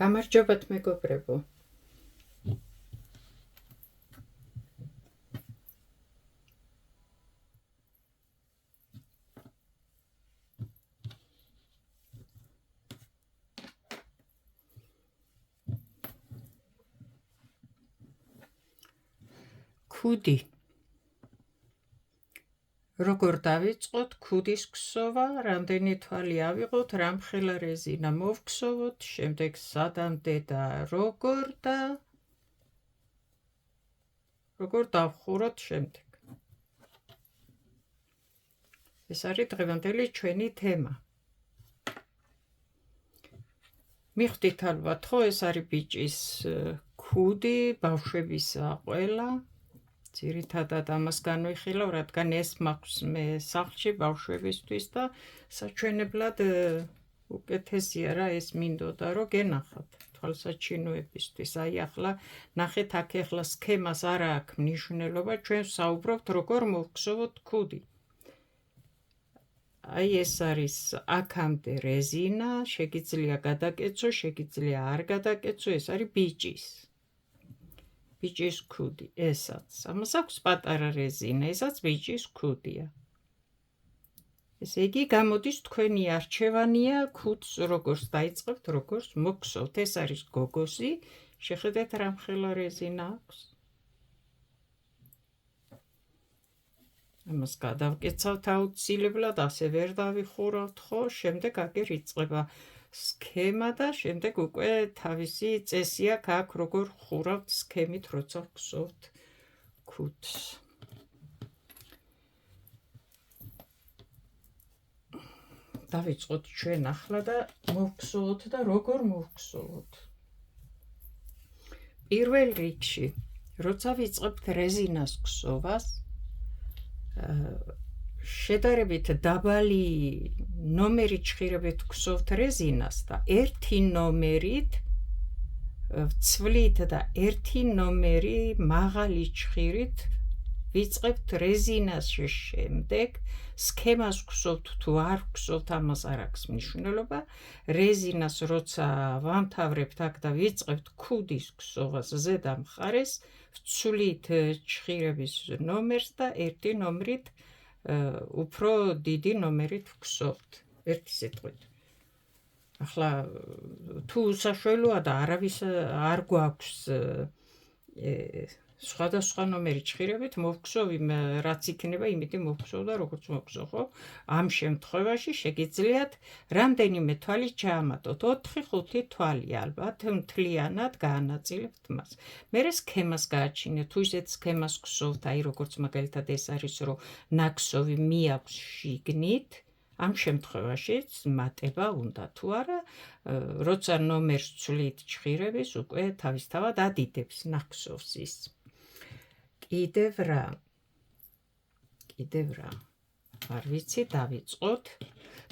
გამარჯობათ მეგობრებო. ქუდი. როგორ დავიწყოთ ქუდის ქსოვა, რამდენი თვალი ავიღოთ, რამხელა რეზინა მოვქსოვოთ, შემდეგ სადამდე და როგორ დავხუროთ შემდეგ. ეს არის დღევანდელი ჩვენი თემა. მიხვდით ალბათ, ხო, ეს არის ბიჭის ქუდი, ბავშვებისა ყველა. ძირითადად ამას განვიხილავ, რადგან ეს მაქვს მე სახლში ბავშვებისთვის და საჩვენებლად უკეთესია რა, ეს მინდოდა რომ გენახათ თვალსაჩინოებისთვის. აი ახლა ნახეთ, აქ ახლა სქემას არა აქვს მნიშვნელობა, ჩვენ საუბრობთ როგორ მოვხსოვოთ ქუდი. აი ეს არის აქამდე რეზინა, შეგიძლია გადაკეცო, შეგიძლია არ გადაკეცო, ეს არის ბიჭის ქუდი, ესაც. ამას აქვს პატარა რეზინა, ესაც ბიჭის ქუდია. ესე იგი, გამოდის თქვენი არჩევანია ქუდს როგორც დაიწყებთ, როგორც მოგხსოვთ. ეს არის გოგოსი, შეხედეთ რამხელა რეზინა აქვს. ამას გადავკეცავთ აუცილებლად, ასე ვერ დავიხურავთ, ხო? შემდეგ აგერ იწყება სქემა და შემდეგ უკვე თავისი წესი აქვს, როგორ ხურავთ სქემით, როცა გხსოვთ ქუდს. დავიწყოთ ჩვენ ახლა და მოვხსოვოთ და როგორ მოვხსოვოთ. პირველ რიგში, როცა ვიწყებთ რეზინას ქსოვას, შედარებით დაბალი ნომერით ჭხირებით გხსოვთ რეზინას და ერთი ნომერით ვცვლით და ერთი ნომერი მაღალი ჭხირით ვიწყებთ რეზინას შემდეგ სქემას გხსოვთ თუ არ გხსოვთ, ამას არ აქვს მნიშვნელობა. რეზინას როცა ვამთავრებთ აქ და ვიწყებთ ქუდის გხსოვას ზედა მხარეს, ვცვლით ჭხირების ნომერს და ერთი ნომრით უფრო დიდი ნომერით ვგსოვთ, ერთი სიტყვით. ახლა თუ უსაშველოა და არავის არ გვაქვს სხვადასხვა ნომერი ჭხირებით, მოვგსოვ რაც იქნება, იმითი მოვგსოვ და როგორც მოვგსოვ, ხო? ამ შემთხვევაში შეგიძლიათ რამდენიმე თვალი ჩაამატოთ, 4-5 თვალი ალბათ, მთლიანად გაანაწილებთ მას. მერე სქემას გააჩინეთ, თუ ისეთ სქემას გხსოვთ, აი როგორც მაგალითად ეს არის, რომ ნაქსოვი მიაქვს შიგნით, ამ შემთხვევაშიც მატება უნდა, თუ არა, როცა ნომერს ვცვლით ჭხირების, უკვე თავისთავად ადიდებს ნაქსოვს ის. კიდევ რა, არ ვიცი, დავიწყოთ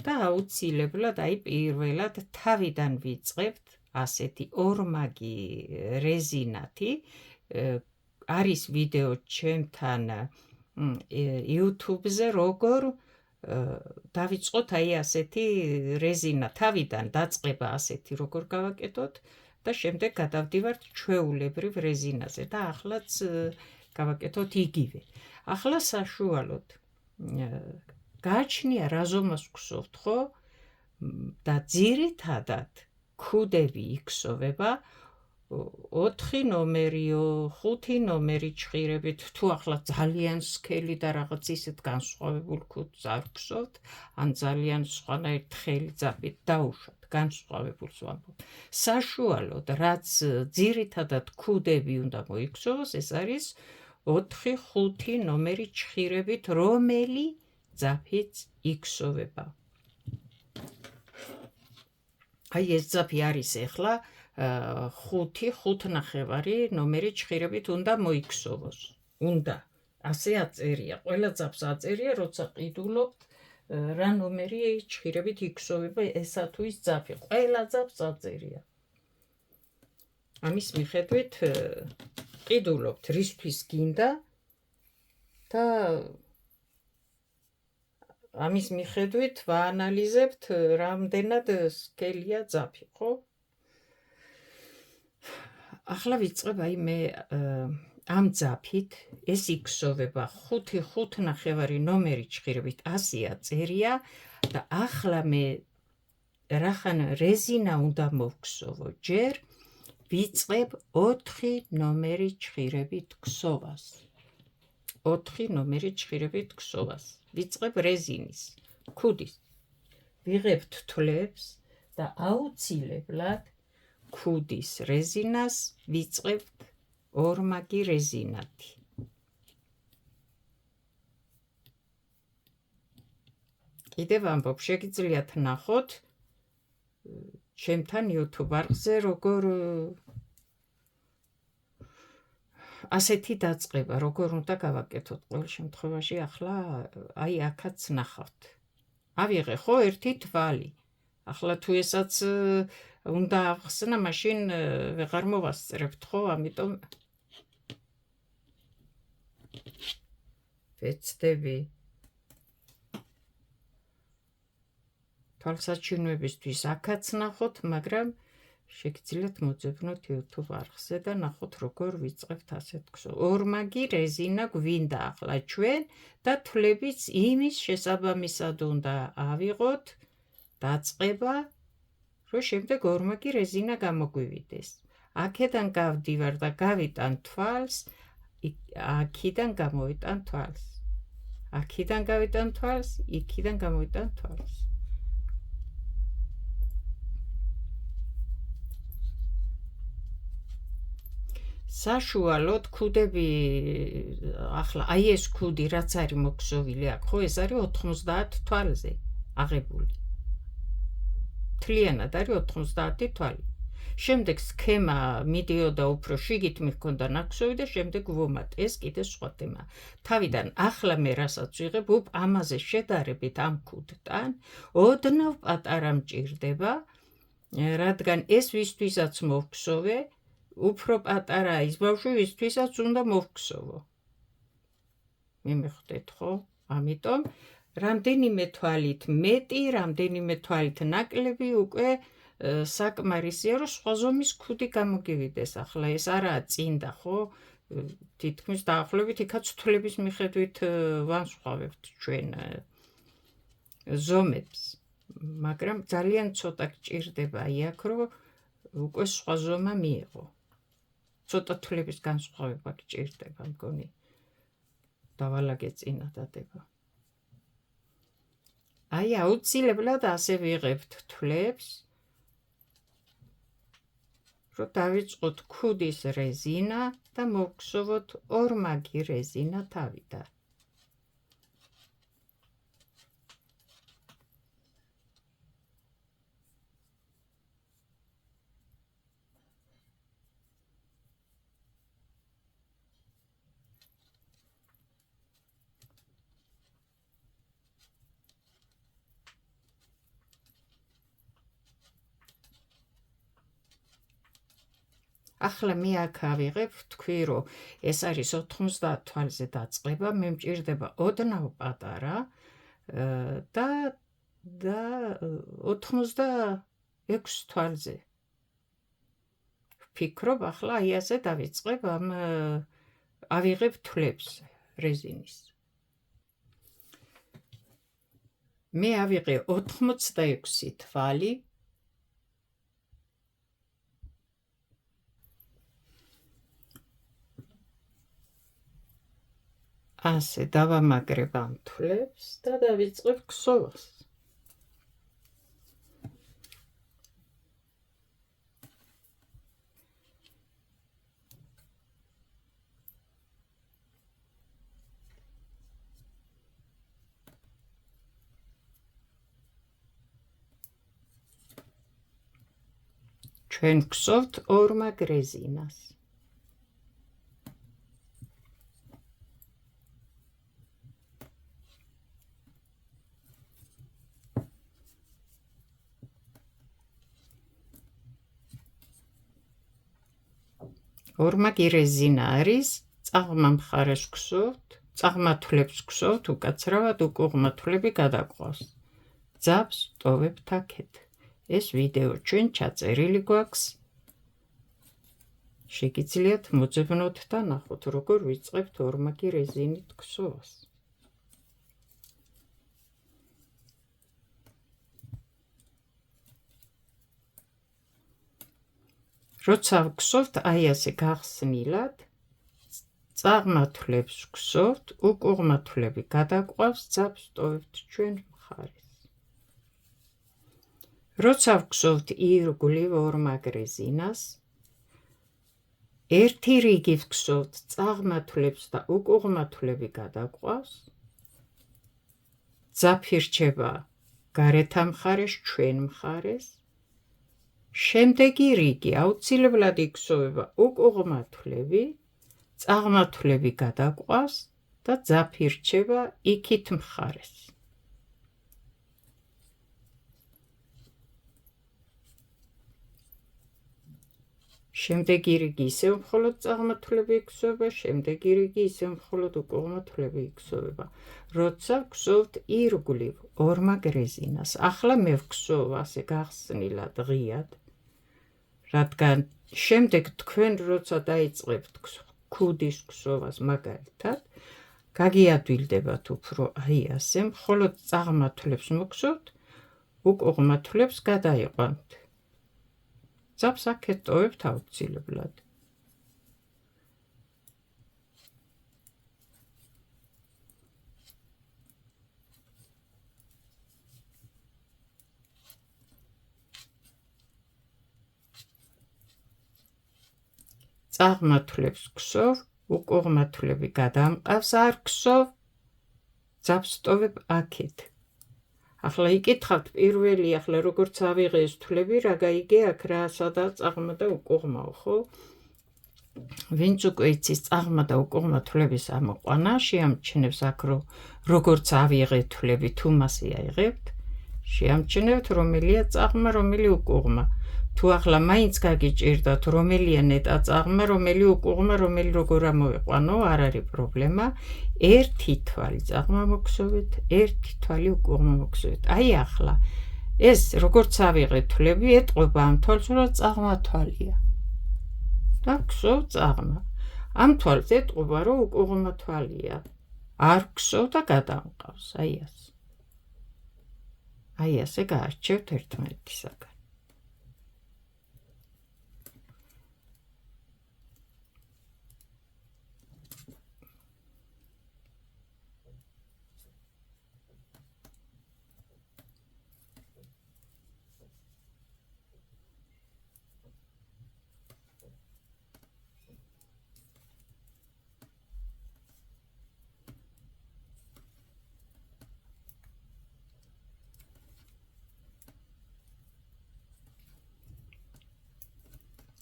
და აუცილებლად, აი პირველად თავიდან ვიწყებთ ასეთი ორმაგი რეზინათი. არის ვიდეო ჩემთან YouTube-ზე, როგორ დავიწყოთ აი ასეთი რეზინა, თავიდან დაწყება ასეთი როგორ გავაკეთოთ და შემდეგ გადავდივართ ჩვეულებრივ რეზინაზე და ახლაც გავაკეთოთ იგივე. ახლა საშუალოდ გააჩნია რა ზომას გხსოვთ, ხო? და ძირითადად ქუდები იქსოვება 4 ნომერიო, 5 ნომერი ჭხირებით, თუ ახლა ძალიან სქელი და რაღაც ისეთ განსხვავებულ ქუდს არ გხსოვთ, ან ძალიან სხვანაირ თხელი ძაფით დაუშვათ, განსხვავებულს ვამბობ. საშუალოდ, რაც ძირითადად ქუდები უნდა მოიქსოვოს, ეს არის 4-5 ნომერი ჭხირებით, რომელი ძაფიც იქსოვება. აი ეს ძაფი არის ახლა 5-5.5 ნომერი ჭხირებით უნდა მოიქსოვოს. უნდა. ასე აწერია. ყველა ძაფს აწერია, როცა ყიდულობთ, რა ნომერი ჭხირებით იქსოვება ესა თუ ის ძაფი. ყველა ძაფს აწერია. ამის მიხედვით ყიდულობთ, რისთვის გინდა და ამის მიხედვით ვაანალიზებთ, რამდენად სქელია ძაფი, ხო? ახლა ვიწყებ აი მე ამ ძაფით ეს იქსოვება 5.5 ნომერი ჭხირებით 100-ია წერია და ახლა მე რახან რეზინა უნდა მოვქსოვო ჯერ ვიწყებ 4 ნომერი ჭხირებით ქსოვას 4 ნომერი ჭხირებით ქსოვას ვიწყებ რეზინის ქუდის ვიღებთ თვლებს და აუცილებლად ქუდის რეზინას ვიწყებთ ორმაგი რეზინათი კიდევ ამბობ შეგიძლიათ ნახოთ ჩემთან YouTube არხზე როგორ ასეთი დაწყება როგორ უნდა გავაკეთოთ ყოველ შემთხვევაში ახლა აი აქაც ნახავთ ავიღე ხო ერთი თვალი ახლა თუ ესაც უნდა ახსნა მაშინ ვეღარ მოვასწრებთ ხო ამიტომ ვეცდები თვალსაჩინოებისთვის აქაც ნახოთ მაგრამ შეგიძლიათ მოძებნოთ YouTube არხზე და ნახოთ როგორ ვიწყებთ ასეთ ორმაგი რეზინა გვინდა ახლა ჩვენ და თვლებიც იმის შესაბამისად უნდა ავიღოთ დაწყება რომ შემდეგ ორმაგი რეზინა გამოგვივიდეს აქედან გავდივარ და გავიტან თვალს აქედან გამოვიტან თვალს აქედან გავიტან თვალს იქიდან გამოვიტან თვალს საშუალოდ ქუდები ახლა აი ეს ქუდი რაც არის მოქსოვილი აქ ხო ეს არის 90 თვალზე აღებული თლიანად არის 90 თვალი შემდეგ სქემა მიდიოდა უფრო შიგით მიქონდა ნაქსოვი და შემდეგ ვომატ ეს კიდე სხვა თემა თავიდან ახლა მე რასაც ვიღებ ამაზე შედარებით ამ ქუდთან ოდნავ პატარა მჭირდება რადგან ეს ვისთვისაც მოვქსოვე უფრო პატარა ის ბავშვი ვისთვისაც უნდა მოვქსოვო მიმეხვდეთ ხო ამიტომ რამდენიმე თვალით მეტი რამდენიმე თვალით ნაკლები უკვე საკმარისია რომ სხვა ზომის ქუდი გამოგივიდეს ახლა ეს არაა წინდა ხო თითქმის დაახლოებით იქაც თვლების მიხედვით ვანსხვავებთ ჩვენ ზომებს მაგრამ ძალიან ცოტა გჭირდება იქ რომ უკვე სხვა ზომა მიიღო ცოტა თვლების განსხვავება გჭირდება მგონი დავალაგე წინადადება აი აუცილებლად ასე ვიღებთ თვლებს რომ დავიწყოთ ქუდის რეზინა და მოვქსოვოთ ორმაგი რეზინა თავიდან ახლა მე აქ ავიღებ თქვი რომ ეს არის 90 თვალზე დაწყება მე მჭირდება ოდნავ პატარა და 86 თვალზე ვფიქრობ ახლა აი ასე დავიწყებ ამ ავიღებ თვლებს რეზინის მე ავიღე 86 თვალი ასე დავამაგრებ ამ თვლებს და დავიწყებ ქსოვას. ჩვენ ვქსოვთ ორმაგ რეზინას. ორმაგი რეზინა არის, წაღმა მხარეს ვქსოვთ, წაღმა თვლებს ვქსოვთ, უკაცრავად უკუღმა თვლები გადაგვყავს. ძაბს ვტოვებთ აქეთ. ეს ვიდეო ჩვენ ჩაწერილი გვაქვს შეგიძლიათ მოძებნოთ და ნახოთ, როგორ ვიწყებთ ორმაგი რეზინით ქსოვას. როცა ვქსოვთ, აი ასე გახსნილად, წაღმართლებს ვქსოვთ, უკუღმართლები გადაგვყავს, ძაბს ვტოვებთ ჩვენ მხარეს. როცა ვქსოვთ ირგვლივ ორმაგ რეზინას, ერთი რიგი ვქსოვთ, წაღმართლებს და უკუღმართლები გადაგვყავს, ძაფი რჩება გარეთა მხარეს, ჩვენ მხარეს. შემდეგი რიგი აუცილებლად იქსოვება უკუღმართლები, წაღმართლები გადაგვყავს და ძაფი რჩება იქით მხარეს. შემდეგი რიგი ისევ მხოლოდ წაღმართლები იქსოვება, შემდეგი რიგი ისევ მხოლოდ უკუღმართლები იქსოვება. როცა ვქსოვთ ირგვლივ ორმაგ რეზინას, ახლა მე ვქსოვ ასე გახსნილად ღიად, რადგან შემდეგ თქვენ როცა დაიწყებთ ქუდის ქსოვას მაგალითად, გაგიადვილდებათ უფრო აი ასე, მხოლოდ წაღმართლებს მოგსოვთ, უკუღმართლებს გადაიყვანთ. ძაბს აქეთ ტოვებთ აუცილებლად. წაღმართლებს ვქსოვ, უკუღმართლები გადამყავს, არ ვქსოვ, ძაბს ვტოვებ აქეთ. ახლა იკითხავთ პირველი, ახლა როგორც ავიღე ეს თვლები, რა გაიგე აქ რა სადაა წაღმა და უკუღმაო, ხო? ვინც უკვე იცის წაღმა და უკუღმა თვლების ამოყვანა, შეამჩნევს აქ როგორც ავიღე თვლები, თუ მასე აიღებთ, შეამჩნევთ რომელია წაღმა, რომელი უკუღმა. თუ ახლა მაინც გაგიჭირდათ რომელია ნეტა წაღმა, რომელი უკუღმა, რომელი როგორ ამოვიყვანო, არ არის პრობლემა. ერთი თვალი წაღმა მოგსოვეთ, ერთი თვალი უკუღმა მოგსოვეთ. აი ახლა ეს როგორც ავიღე თვლები, ეტყობა ამ თვალს, რომ წაღმა თვალია. და ვქსოვ წაღმა. ამ თვალს ეტყობა, რომ უკუღმა თვალია. არ ვქსოვ და გადამყავს, აი ასე. აი ასე გაარჩევთ ერთმანეთისაგან.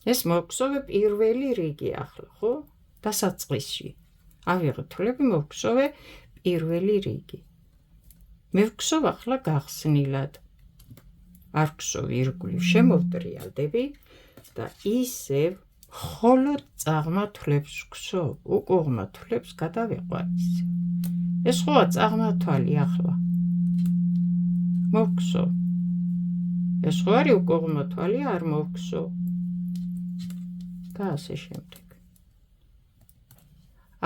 ეს მოვქსოვე პირველი რიგი ახლა, ხო? დასაწყისში. ავიღე თვლები, მოვქსოვე პირველი რიგი. მე ვქსოვ ახლა გახსნილად. არ ვქსოვ ირგვლივ, შემოვტრიალდები და ისევ მხოლოდ წაღმა თვლებს ვქსოვ, უკუღმა თვლებს გადავიყვან ისევ. ეს ხოა წაღმა თვალი ახლა. მოვქსოვ. ეს ხო არის უკუღმა თვალი, არ მოვქსოვ. და ასე შემდეგ.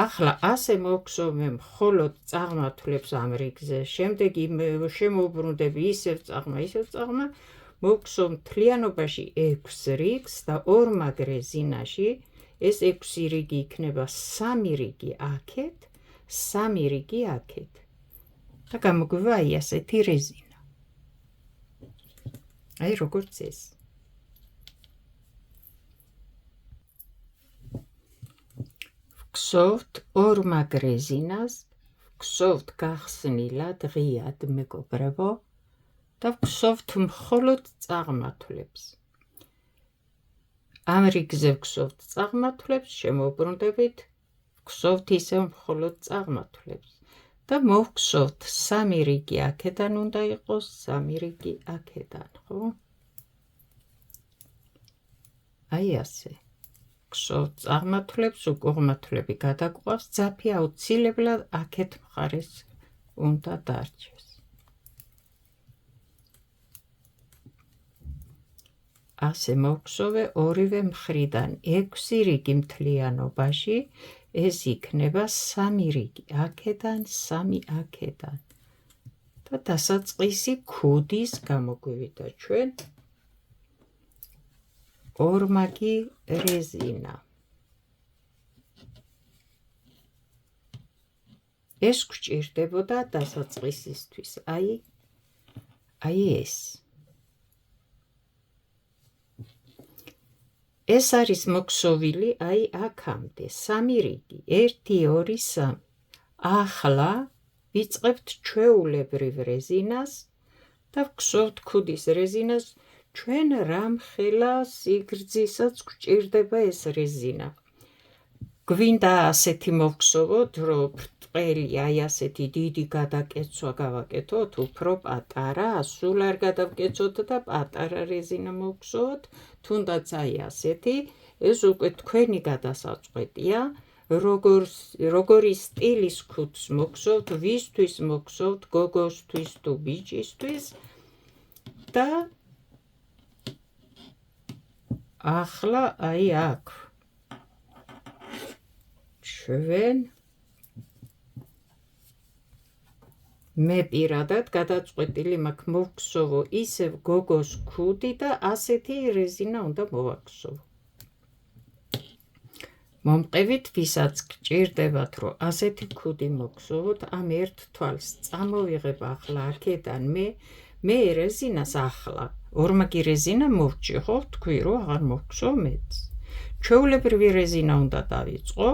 ახლა ასე მოვქსოვ მე მხოლოდ წაღმა თვლებს ამ რიგზე, შემდეგ შემოვბრუნდები ისევ წაღმა, მოვქსოვ მთლიანობაში 6 რიგს და ორმაგ რეზინაში ეს 6 რიგი იქნება 3 რიგი აქეთ, 3 რიგი აქეთ. და გამოგვივა აი ასეთი რეზინა. აი როგორც ეს. ვქსოვთ ორმაგ რეზინას, ვქსოვთ გახსნილად ღიად მეგობრებო და ვქსოვთ მხოლოდ წაღმართლებს. ამ რიგზე ვქსოვთ წაღმართლებს, შემოვბრუნდებით, ვქსოვთ ისევ მხოლოდ წაღმართლებს და მოვხსოვთ 3 რიგი აქედან უნდა იყოს, 3 რიგი აქედან, ხო? აი ასე. ვხსოვთ წაღმართლებს, უკუღმართლები გადაგვყავს, ძაფი აუცილებლად აქეთ მხარეს უნდა დარჩეს. ასე მოვგსოვე ორივე მხრიდან 6 რიგი მთლიანობაში, ეს იქნება 3 რიგი, აქედან 3 აქედან. და დასაწყისი ქუდის გამოგვივიდა ჩვენ ორმაგი რეზინა. ეს გვჭირდებოდა დასაწყისისთვის, აი ეს. ეს არის მოქსოვილი აი აქამდე, 3 რიგი, 1, 2, 3. ახლა ვიწყებთ ჩვეულებრივ რეზინას და ვგსოვთ ქუდის რეზინას, ჩვენ რამხელა სიგრძისაც გვჭირდება ეს რეზინა. გვინდა ასეთი მოვგსოვოთ, რომ ბრტყელი აი ასეთი დიდი გადაკეცვა გავაკეთოთ, უფრო პატარა, სულ არ გადავკეცოთ და პატარა რეზინა მოვგსოვოთ, თუნდაც აი ასეთი, ეს უკვე თქვენი გადასაწყვეტია, როგორი სტილის ქუდს მოგგსოვთ, ვისთვის მოგგსოვთ, გოგოსთვის თუ ბიჭისთვის და ახლა აი აქ ჩვენ მე პირადად გადაწყვეტილი მაქვს მოვგსოვო ისევ გოგოს ქუდი და ასეთი რეზინა უნდა მოვაგსოვო. მომყევით, ვისაც გჭირდებათ, რომ ასეთი ქუდი მოგგსოვოთ, ამ ერთ თვალს წამოვიღებ ახლა აქედან მე რეზინას ახლა ორმაგი რეზინა მოვჭი, ხო, თქვი, რომ აღარ მოვგსოვ მეც. ჩვეულებრივი რეზინა უნდა დავიწყო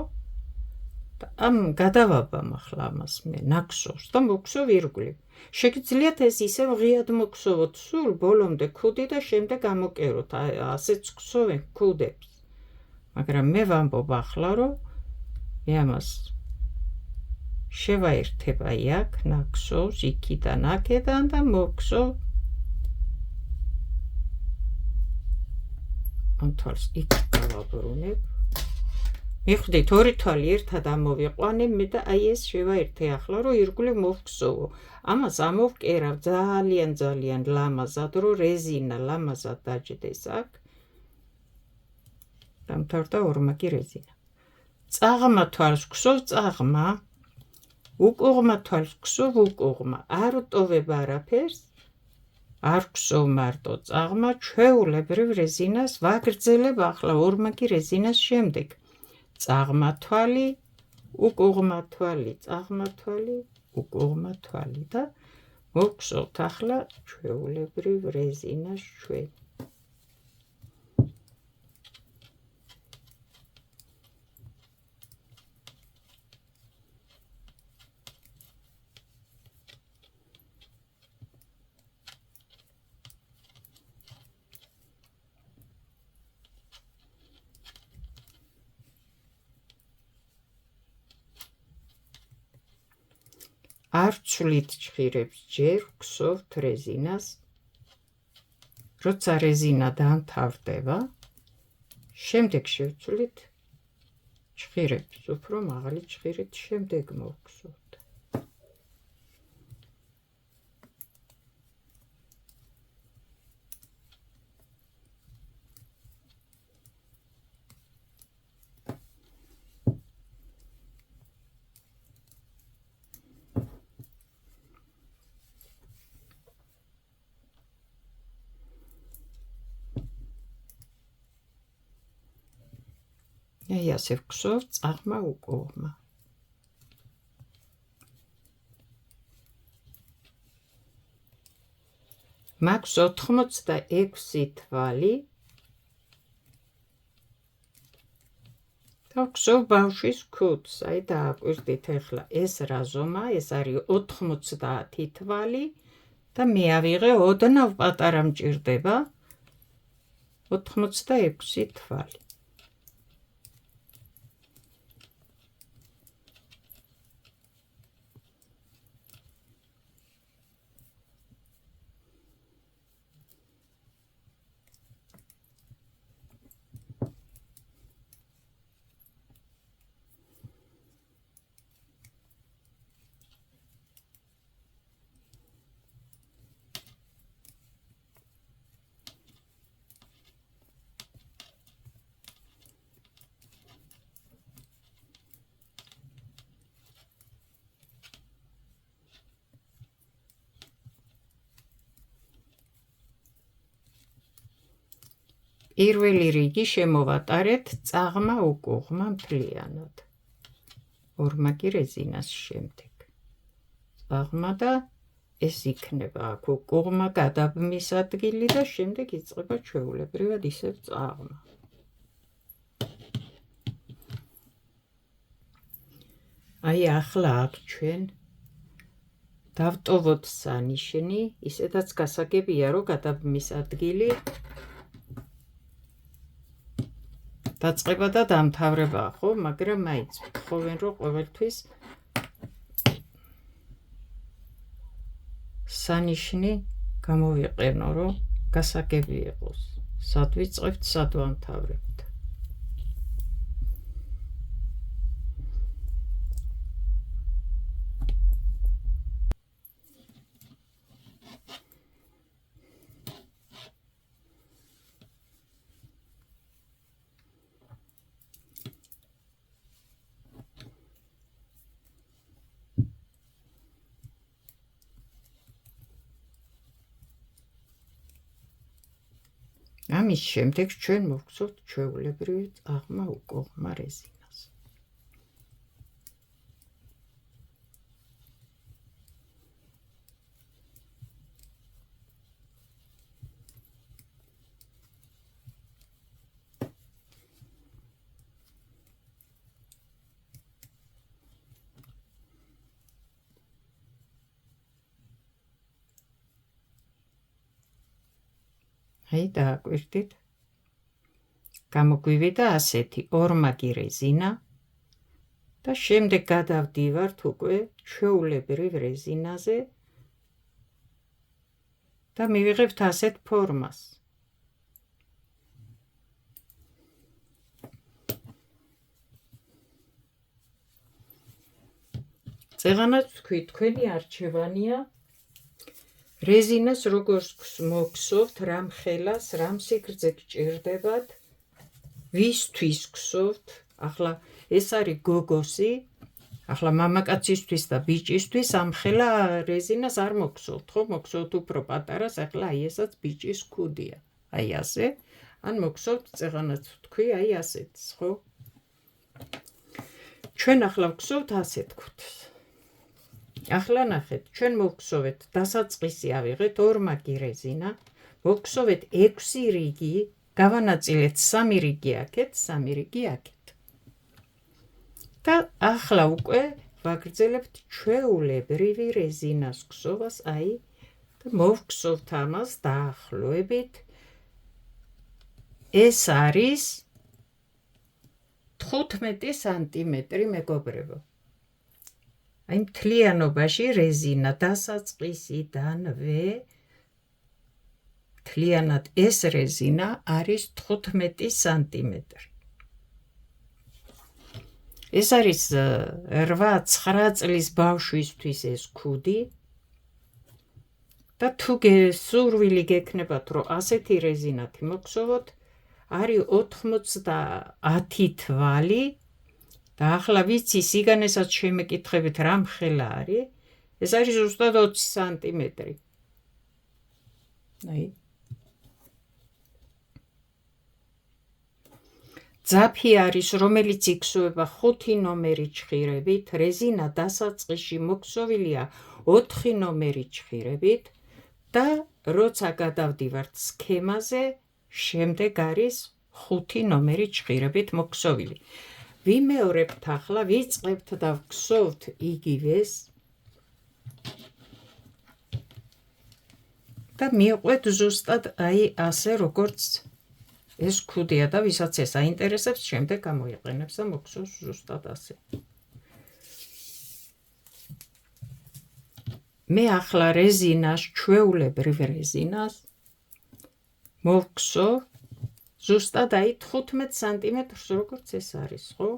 და ამ გადავაბამ ახლა ამას მე ნაქსოვს და მოგგსოვ ირგვლივ. შეგიძლიათ ეს ისევ ღიად მოგგსოვოთ სულ ბოლომდე ქუდი და შემდეგ ამოკეროთ, ასეც გსოვენ ქუდებს. მაგრამ მე ვამბობ ახლა, რომ მე ამას შევაერთებ აი აქ, ნაქსოვს იქიდან აქედან და მოგგსოვ ამ თვალს იქ გავაბრუნებ. მიხვდით, ორი თვალი ერთად ამოვიყვანე მე და აი ეს შევაერთე ახლა, რომ ირგვლივ მოვგსოვო. ამას ამოვკერავ ძალიან ლამაზად, რომ რეზინა ლამაზად დაჯდეს აქ. დამთავრდა ორმაგი რეზინა. წაღმა თვალს გსოვ წაღმა, უკუღმა თვალს გსოვ უკუღმა. არ ვტოვებ არაფერს, არ გსოვ მარტო წაღმა, ჩვეულებრივ რეზინას ვაგრძელებ ახლა ორმაგი რეზინას შემდეგ. წაღმა თვალი, უკუღმა თვალი, წაღმა თვალი, უკუღმა თვალი და მოვგსოვთ ახლა ჩვეულებრივ რეზინას ჩვენ. არ ვცვლით ჭხირებს ჯერ, ვგსოვთ რეზინას. როცა რეზინა დამთავრდება, შემდეგ შევცვლით ჭხირებს, უფრო მაღალი ჭხირით შემდეგ მოვგსოვთ. აი ასე ვგსოვ წაღმა უკუღმა. მაქვს 86 თვალი და ვგსოვ ბავშვის ქუდს. აი დააკვირდით ახლა ეს რა ზომა, ეს არის 90 თვალი და მე ავიღე ოდნავ პატარა მჭირდება 86 თვალი. პირველი რიგი შემოვატარეთ წაღმა უკუღმა მთლიანად. ორმაგი რეზინას შემდეგ. წაღმა და ეს იქნება აქ უკუღმა გადაბმის ადგილი და შემდეგ იწყება ჩვეულებრივად ისევ წაღმა. აი ახლა აქ ჩვენ დავტოვოთ სანიშნი, ისედაც გასაგებია, რომ გადაბმის ადგილი დაწყება და დამთავრება, ხო, მაგრამ მაინც ვთხოვენ, რომ ყოველთვის სანიშნი გამოვიყენო, რომ გასაგები იყოს. სად ვიწყებთ, სად ვამთავრებთ. ამის შემდეგ ჩვენ მოვგზავნოთ ჩვეულებრივი წაღმა უკუღმა რეზინას. აი დააკვირდით. გამოგვივიდა ასეთი ორმაგი რეზინა და შემდეგ გადავდივართ უკვე ჩვეულებრივ რეზინაზე და მივიღებთ ასეთ ფორმას. წეღანაც თქვი, თქვენი არჩევანია რეზინას როგორც მოგხსოვთ, რამ ხელას, რამ სიგრძე გჭირდებათ, ვისთვის გხსოვთ. ახლა ეს არის გოგოსი, ახლა მამაკაცისთვის და ბიჭისთვის ამ ხელა რეზინას არ მოგხსოვთ, ხო? მოგხსოვთ უფრო პატარას, ახლა აი ესაც ბიჭის ქუდია. აი ასე, ან მოგხსოვთ წეღანაც თქვი, აი ასეთს, ხო? ჩვენ ახლა ვგხსოვთ ასეთ ქუდს. ახლა ნახეთ, ჩვენ მოვგზოვეთ დასაწყისი ავიღეთ ორმაგი რეზინა, მოვგზოვეთ 6 რიგი, გავანაწილეთ 3 რიგი აქეთ, 3 რიგი აქეთ. და ახლა უკვე ვაგრძელებთ ჩვეულებრივი რეზინას გზოვას, აი და მოვგზოვთ ამას დაახლოებით. ეს არის 15 სანტიმეტრი, მეგობრებო. აი მთლიანობაში რეზინა დასაწყისიდანვე მთლიანად ეს რეზინა არის 15 სანტიმეტრი. ეს არის 8-9 წლის ბავშვისთვის ეს ქუდი და თუ სურვილი გექნებათ, რომ ასეთი რეზინათი მოგხსოვოთ, არის 90 თვალი. და ახლა ვიცი სიგანესაც შემეკითხებით რამ ხელა არის, ეს არის ზუსტად 20 სანტიმეტრი. აი. ძაფი არის, რომელიც იქსოვება 5 ნომერი ჩხირებით, რეზინა დასაწყისში მოგხსოვილია 4 ნომერი ჩხირებით და როცა გადავდივართ სქემაზე, შემდეგ არის 5 ნომერი ჩხირებით მოგხსოვილი. ვიმეორებთ ახლა, ვიწყებთ და ვგზოვთ იგივეს და მივყვეთ ზუსტად აი ასე, როგორც ეს ქუდია და ვისაც ეს აინტერესებს, შემდეგ გამოიყენებს და მოგხსოვს ზუსტად ასე. მე ახლა რეზინას, ჩვეულებრივ რეზინას მოვგზო ზუსტად აი 15 სანტიმეტრს, როგორც ეს არის, ხო?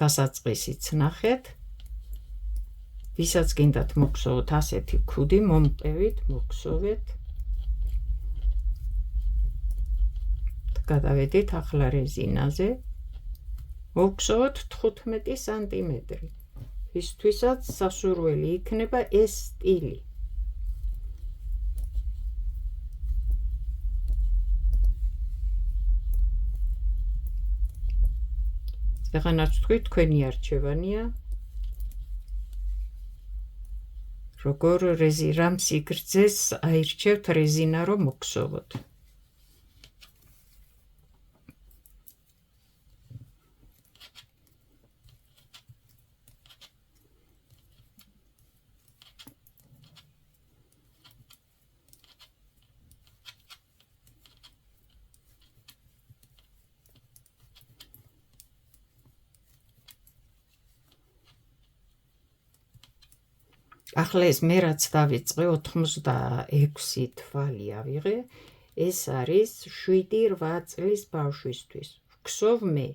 დასაწყისიც ნახეთ. ვისაც გინდათ მოგხსოვოთ ასეთი ქუდი, მომყევით, მოგხსოვეთ. გადავედით ახლა რეზინაზე. მოვგზავნოთ 15 სანტიმეტრი. ისთვისაც სასურველი იქნება ეს სტილი. ეხანაც თქვი თქვენი არჩევანია. როგორ რამ სიგრძეს აირჩევთ რეზინა რომ მოგგზავნოთ. ახლა ეს მე რაც დავიწყე 86 თვალი ავიღე, ეს არის 7-8 წლის ბავშვისთვის. ვგზოვ მე.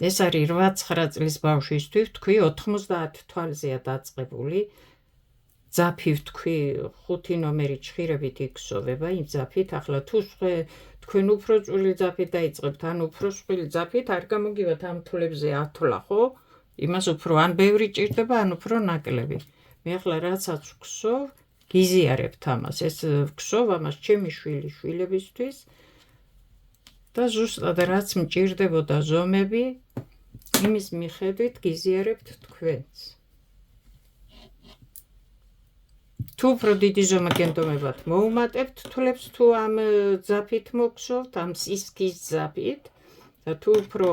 ეს არის 8-9 წლის ბავშვისთვის, თქვი 90 თვალზეა დაწყებული. ძაფი ვთქვი 5 ნომერი ჩხირებით იქსოვება იმ ძაფით. ახლა თუ თქვენ უფრო წვრილი ძაფით დაიწყებთ, ან უფრო მსხვილი ძაფით, არ გამოგივათ ამ თვლებზე ათვლა, ხო? იმას უფრო ან ბევრი ჭირდება, ან უფრო ნაკლები. მე ახლა რაცაც ვგზოვ, გიზიარებთ ამას. ეს ვგზოვ ამას ჩემი შვილებისთვის და ზუსტად რაც მჭირდებოდა ზომები, იმის მიხედვით გიზიარებთ თქვენც. თუ უფრო დიდი ზომა გენდომებათ მოუმატებთ თვლებს, თუ ამ ძაფით მოგგზავნთ, ამ სისქის ძაფით, და თუ უფრო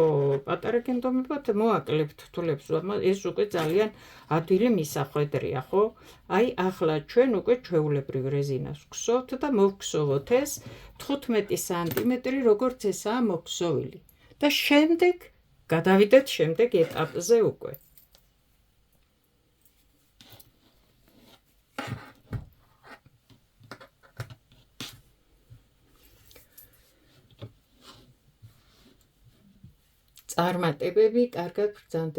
პატარა გენდომებათ მოაკლებთ თვლებს. ეს უკვე ძალიან ადვილი მისახვედრია, ხო? აი ახლა ჩვენ უკვე ჩვეულებრივ რეზინას ვგზოვთ და მოვგზავნოთ ეს 15 სანტიმეტრი, როგორც ესაა მოგგზავნილი. და შემდეგ გადავიდეთ შემდეგ ეტაპზე უკვე. წარმატებები, კარგად ბრძანდებოდეთ.